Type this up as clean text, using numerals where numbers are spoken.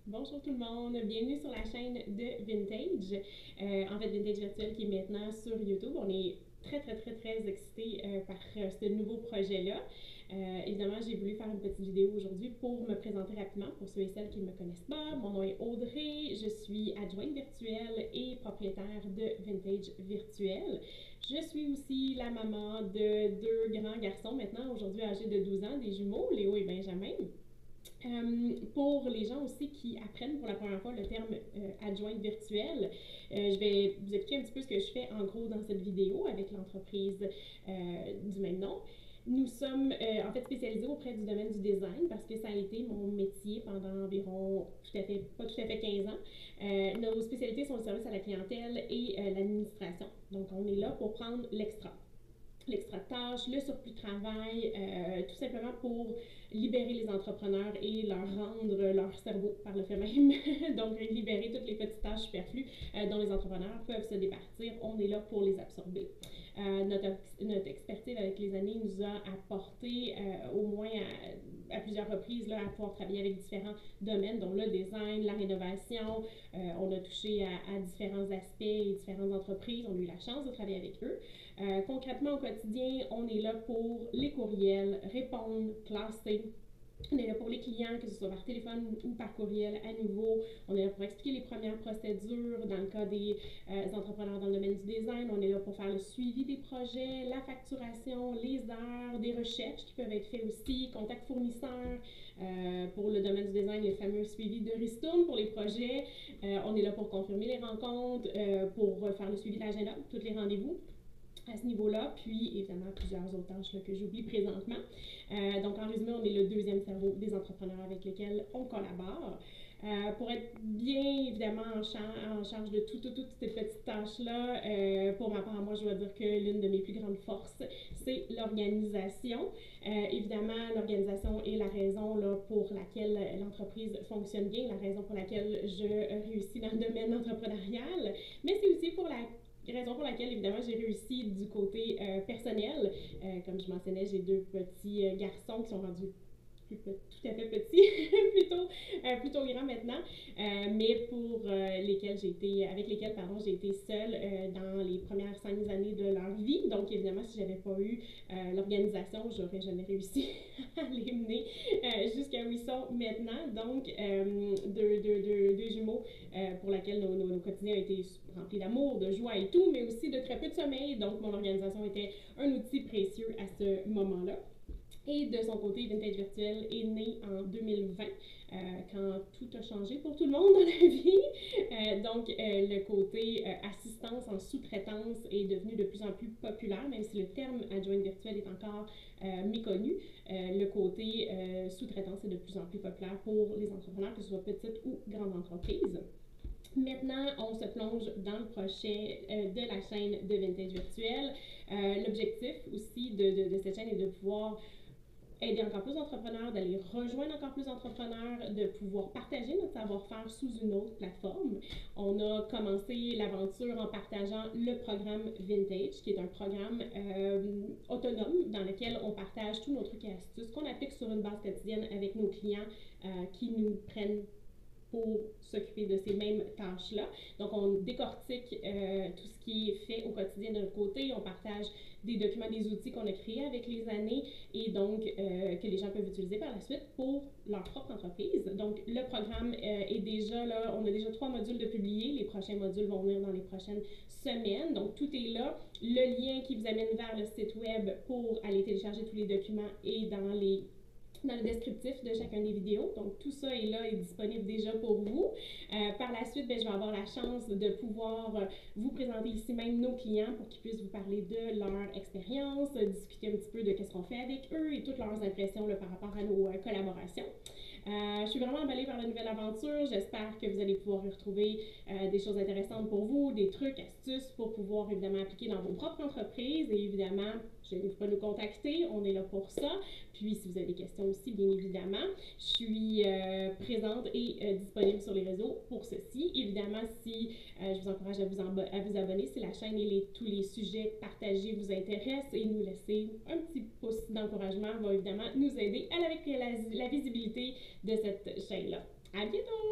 Bonjour tout le monde, bienvenue sur la chaîne de Vintage. En fait, Vintage Virtuel qui est maintenant sur YouTube. On est très excités par ce nouveau projet-là. Évidemment, j'ai voulu faire une petite vidéo aujourd'hui pour me présenter rapidement pour ceux et celles qui ne me connaissent pas. Mon nom est Audrey, je suis adjointe virtuelle et propriétaire de Vintage Virtuel. Je suis aussi la maman de deux grands garçons maintenant, aujourd'hui âgés de 12 ans, des jumeaux, Léo et Benjamin. Pour les gens aussi qui apprennent pour la première fois le terme adjointe virtuelle, je vais vous expliquer un petit peu ce que je fais en gros dans cette vidéo avec l'entreprise du même nom. Nous sommes en fait spécialisés auprès du domaine du design parce que ça a été mon métier pendant environ pas tout à fait 15 ans. Nos spécialités sont le service à la clientèle et l'administration. Donc on est là pour prendre l'extra de tâches, le surplus de travail, tout simplement pour libérer les entrepreneurs et leur rendre leur cerveau par le fait même. Donc, libérer toutes les petites tâches superflues dont les entrepreneurs peuvent se départir. On est là pour les absorber. Notre expertise avec les années nous a apporté au moins à plusieurs reprises là, à pouvoir travailler avec différents domaines, dont le design, la rénovation. On a touché à différents aspects et différentes entreprises. On a eu la chance de travailler avec eux. Concrètement, au quotidien, on est là pour les courriels, répondre, classer. On est là pour les clients, que ce soit par téléphone ou par courriel à nouveau. On est là pour expliquer les premières procédures dans le cas des entrepreneurs dans le domaine du design. On est là pour faire le suivi des projets, la facturation, les heures, des recherches qui peuvent être faites aussi, contact fournisseur. Pour le domaine du design, le fameux suivi de ristourne pour les projets. On est là pour confirmer les rencontres, pour faire le suivi de l'agenda, tous les rendez-vous à ce niveau-là, puis évidemment plusieurs autres tâches là, que j'oublie présentement. Donc en résumé, on est le deuxième cerveau des entrepreneurs avec lesquels on collabore. Pour être bien évidemment en charge de toutes ces petites tâches-là, pour ma part, moi je dois dire que l'une de mes plus grandes forces, c'est l'organisation. Évidemment, l'organisation est la raison là, pour laquelle l'entreprise fonctionne bien, la raison pour laquelle je réussis dans le domaine entrepreneurial, mais c'est aussi pour la raison pour laquelle, évidemment, j'ai réussi du côté personnel. Comme je mentionnais, j'ai deux petits garçons qui sont rendus tout à fait petits, plutôt grands maintenant, mais pour lesquels avec lesquels pardon, j'ai été seule dans les premières 5 années de leur vie. Donc, évidemment, si j'avais pas eu l'organisation, j'aurais jamais réussi à les mener jusqu'à où ils sont maintenant. Donc, deux jumeaux pour lesquels nos quotidiens ont été remplis d'amour, de joie et tout, mais aussi de très peu de sommeil. Donc, mon organisation était un outil précieux à ce moment-là. Et de son côté, Vintage Virtuel est né en 2020, quand tout a changé pour tout le monde dans la vie. Donc, le côté assistance en sous-traitance est devenu de plus en plus populaire, même si le terme adjointe virtuelle est encore méconnu. Le côté sous-traitance est de plus en plus populaire pour les entrepreneurs, que ce soit petites ou grandes entreprises. Maintenant, on se plonge dans le projet de la chaîne de Vintage Virtuel. L'objectif aussi de cette chaîne est de pouvoir aider encore plus d'entrepreneurs, d'aller rejoindre encore plus d'entrepreneurs, de pouvoir partager notre savoir-faire sous une autre plateforme. On a commencé l'aventure en partageant le programme Vintage, qui est un programme autonome dans lequel on partage tous nos trucs et astuces qu'on applique sur une base quotidienne avec nos clients qui nous prennent pour s'occuper de ces mêmes tâches-là. Donc, on décortique tout ce qui est fait au quotidien de notre côté. On partage des documents, des outils qu'on a créés avec les années et donc que les gens peuvent utiliser par la suite pour leur propre entreprise. Donc, le programme est déjà là. On a déjà 3 modules de publiés. Les prochains modules vont venir dans les prochaines semaines. Donc, tout est là. Le lien qui vous amène vers le site web pour aller télécharger tous les documents est dans le descriptif de chacun des vidéos. Donc, tout ça est là et disponible déjà pour vous. Par la suite, je vais avoir la chance de pouvoir vous présenter ici même nos clients pour qu'ils puissent vous parler de leur expérience, discuter un petit peu de qu'est-ce qu'on fait avec eux et toutes leurs impressions là, par rapport à nos collaborations. Je suis vraiment emballée par la nouvelle aventure. J'espère que vous allez pouvoir y retrouver des choses intéressantes pour vous, des trucs, astuces pour pouvoir évidemment appliquer dans vos propres entreprises. Et évidemment, je n'hésite pas à nous contacter. On est là pour ça. Puis, si vous avez des questions aussi, bien évidemment, je suis présente et disponible sur les réseaux pour ceci. Évidemment, si je vous encourage à vous abonner si la chaîne et tous les sujets partagés vous intéressent et nous laisser un petit pouce d'encouragement va évidemment nous aider à la visibilité de cette chaîne-là. À bientôt!